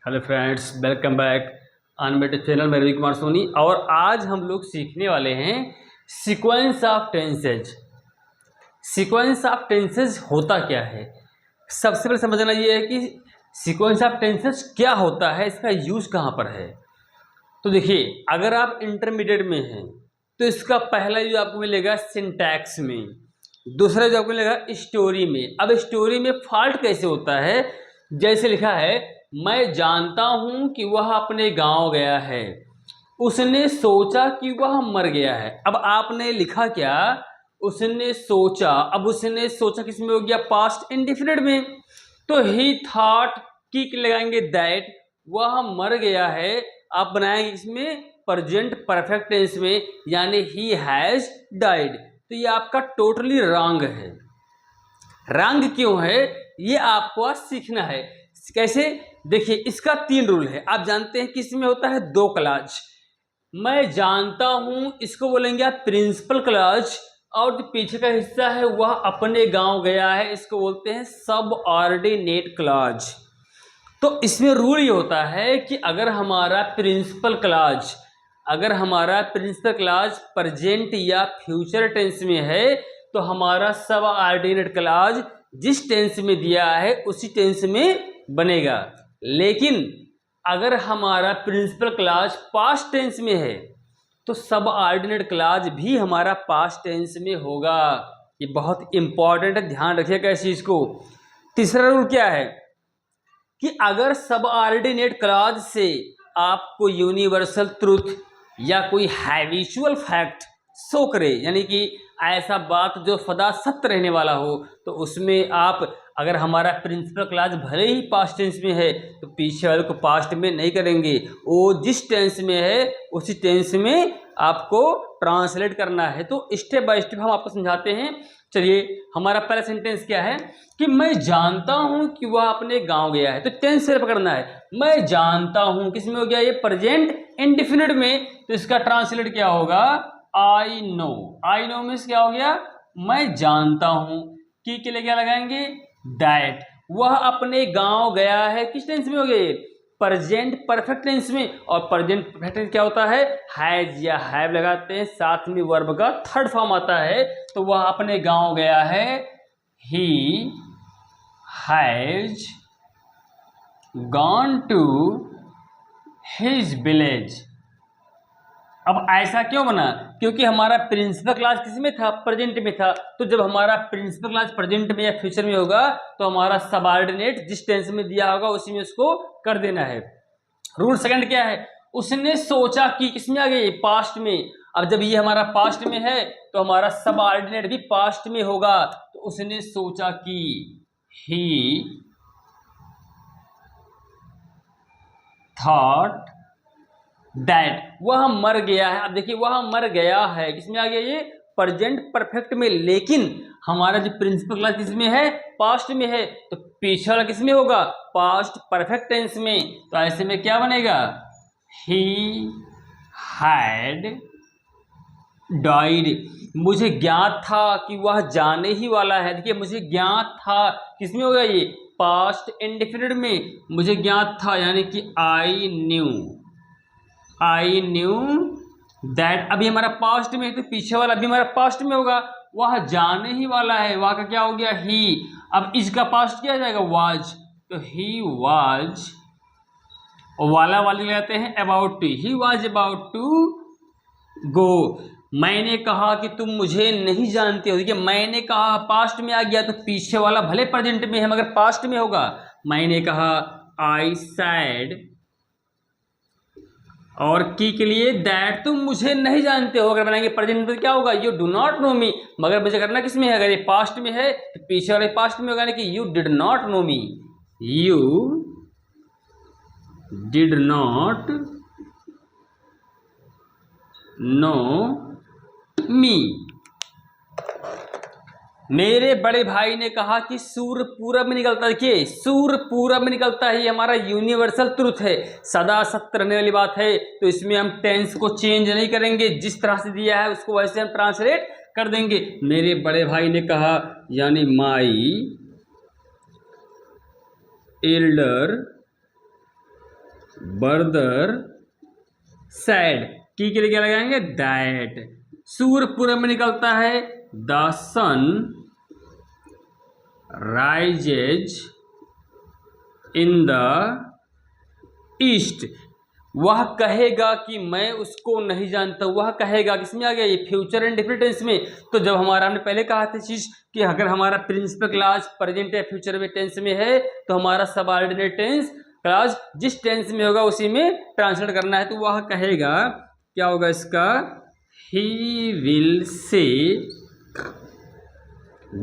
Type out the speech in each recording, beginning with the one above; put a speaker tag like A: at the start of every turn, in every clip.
A: Hello friends, welcome back on मेरे channel में रवि कुमार सोनी। और आज हम लोग सीखने वाले हैं sequence of tenses. Sequence of tenses होता क्या है। सबसे पहले समझना ये है कि सीक्वेंस ऑफ टेंसेज क्या होता है, इसका यूज कहाँ पर है। तो देखिए, अगर आप इंटरमीडिएट में हैं तो इसका पहला यूज आपको मिलेगा सिंटैक्स में, दूसरा यूज आपको मिलेगा स्टोरी में। अब स्टोरी में फॉल्ट कैसे होता है, जैसे लिखा है, मैं जानता हूं कि वह अपने गांव गया है, उसने सोचा कि वह मर गया है। अब आपने लिखा क्या, उसने सोचा। अब उसने सोचा किस में हो गया, पास्ट इंडेफिनिट में। तो ही थॉट की लगाएंगे दैट, वह मर गया है, आप बनाएंगे इसमें प्रेजेंट परफेक्ट टेंस में, यानी ही हैज डाइड। तो ये आपका टोटली रॉन्ग है। रॉन्ग क्यों है ये आपको आज सीखना है। कैसे, देखिए, इसका 3 रूल है। आप जानते हैं कि इसमें होता है 2 क्लॉज। मैं जानता हूं, इसको बोलेंगे आप प्रिंसिपल क्लॉज, और जो पीछे का हिस्सा है वह अपने गांव गया है, इसको बोलते हैं सबऑर्डिनेट क्लॉज। तो इसमें रूल ये होता है कि अगर हमारा प्रिंसिपल क्लॉज प्रेजेंट या फ्यूचर टेंस में है तो हमारा सबऑर्डिनेट क्लॉज जिस टेंस में दिया है उसी टेंस में बनेगा। लेकिन अगर हमारा प्रिंसिपल क्लॉज पास्ट टेंस में है तो सबऑर्डिनेट क्लॉज भी हमारा पास्ट टेंस में होगा। ये बहुत इंपॉर्टेंट है, ध्यान रखिएगा इस चीज को। तीसरा रूल क्या है कि अगर सबऑर्डिनेट क्लॉज से आपको यूनिवर्सल ट्रूथ या कोई हैबिचुअल फैक्ट शो करे, यानी कि ऐसा बात जो सदा सत्य रहने वाला हो, तो उसमें आप, अगर हमारा प्रिंसिपल क्लॉज भले ही पास्ट टेंस में है तो पीछे वाले को पास्ट में नहीं करेंगे, वो जिस टेंस में है उसी टेंस में आपको ट्रांसलेट करना है। तो स्टेप बाय स्टेप हम आपको समझाते हैं। चलिए, हमारा पहला सेंटेंस क्या है कि मैं जानता हूं कि वह अपने गांव गया है। तो टेंस से पकड़ना है, मैं जानता हूं किस में हो गया, ये प्रेजेंट इंडेफिनिट में। तो इसका ट्रांसलेट क्या होगा, I know. I know means क्या हो गया, मैं जानता हूं। की के लिए क्या लगाएंगे, दैट। वह अपने गांव गया है, किस टेंस में हो गया, प्रेजेंट परफेक्ट टेंस में। और प्रेजेंट परफेक्ट टेंस क्या होता है, हैज या हैव लगाते हैं, साथ में वर्ब का थर्ड फॉर्म आता है। तो वह अपने गांव गया है, he has gone to his village. अब ऐसा क्यों बना, क्योंकि हमारा प्रिंसिपल क्लॉज किस में था, प्रेजेंट में था। तो जब हमारा प्रिंसिपल क्लॉज प्रेजेंट में या फ्यूचर में होगा तो हमारा सबऑर्डिनेट जिस टेंस में दिया होगा उसी में उसको कर देना है। रूल सेकंड क्या है, उसने सोचा कि, किसमें आ गई, पास्ट में। अब जब ये हमारा पास्ट में है तो हमारा सबऑर्डिनेट भी पास्ट में होगा। तो उसने सोचा कि, ही थॉट दैट, वह मर गया है। अब देखिए, वह मर गया है किसमें आ गया, ये प्रेजेंट परफेक्ट में। लेकिन हमारा जो प्रिंसिपल क्लॉज किसमें है, पास्ट में है। तो पीछे वाला किसमें होगा, पास्ट परफेक्ट टेंस में। तो ऐसे में क्या बनेगा, ही हैड डाइड। मुझे ज्ञात था कि वह जाने ही वाला है। देखिए, मुझे ज्ञात था किसमें होगा, ये पास्ट इंडेफिनिट में। मुझे ज्ञात था यानी कि आई न्यू दैट। अभी हमारा पास्ट में है तो पीछे वाला भी हमारा पास्ट में होगा। वह जाने ही वाला है, वह का क्या हो गया, ही। अब इसका पास्ट क्या आ जाएगा, वाज। तो ही वाज, वाला वाली लगाते हैं about to, he was about to go. मैंने कहा कि तुम मुझे नहीं जानते हो। देखिए, मैंने कहा पास्ट में आ गया तो पीछे वाला भले प्रेजेंट में है मगर पास्ट में होगा। मैंने कहा, आई सैड। और की के लिए दैट, तुम मुझे नहीं जानते हो। अगर बनाएंगे प्रेजेंट में क्या होगा, यू डू नॉट नो मी। मगर मुझे करना किस में है, अगर ये पास्ट में है तो पीछे वाले पास्ट में होगा, कि you did not know me, you did not know me. मेरे बड़े भाई ने कहा कि सूर्य पूरब में निकलता है। देखिए, सूर्य पूरब में निकलता है, ये हमारा यूनिवर्सल ट्रुथ है, सदा सत्य रहने वाली बात है। तो इसमें हम टेंस को चेंज नहीं करेंगे, जिस तरह से दिया है उसको वैसे हम ट्रांसलेट कर देंगे। मेरे बड़े भाई ने कहा, यानी माई एल्डर ब्रदर सैड, की के लिए क्या लगाएंगे, दैट। सूर्य पूरब में निकलता है, the sun rises in the east. वह कहेगा कि मैं उसको नहीं जानता, वह कहेगा, किसमें आ गया ये, फ्यूचर एंड डिफरेंट टेंस में। तो जब हमारा, हमने पहले कहा था चीज कि अगर हमारा प्रिंसिपल क्लॉज प्रेजेंट या फ्यूचर में टेंस में है तो हमारा सबऑर्डिनेट टेंस क्लॉज जिस टेंस में होगा उसी में ट्रांसलेट करना है। तो वह कहेगा, क्या होगा इसका, ही विल से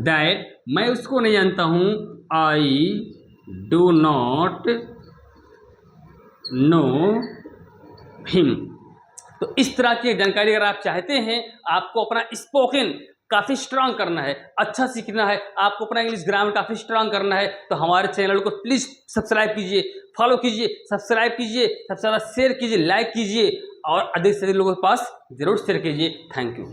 A: दैट, मैं उसको नहीं जानता हूं, I do not know him. तो इस तरह की जानकारी अगर आप चाहते हैं, आपको अपना स्पोकन काफ़ी स्ट्रांग करना है, अच्छा सीखना है, आपको अपना इंग्लिश ग्रामर काफ़ी स्ट्रांग करना है, तो हमारे चैनल को प्लीज़ सब्सक्राइब कीजिए, फॉलो कीजिए, सब्सक्राइब कीजिए, सबसे ज़्यादा शेयर कीजिए, लाइक कीजिए और अधिक से अधिक लोगों के पास ज़रूर शेयर कीजिए। Thank you.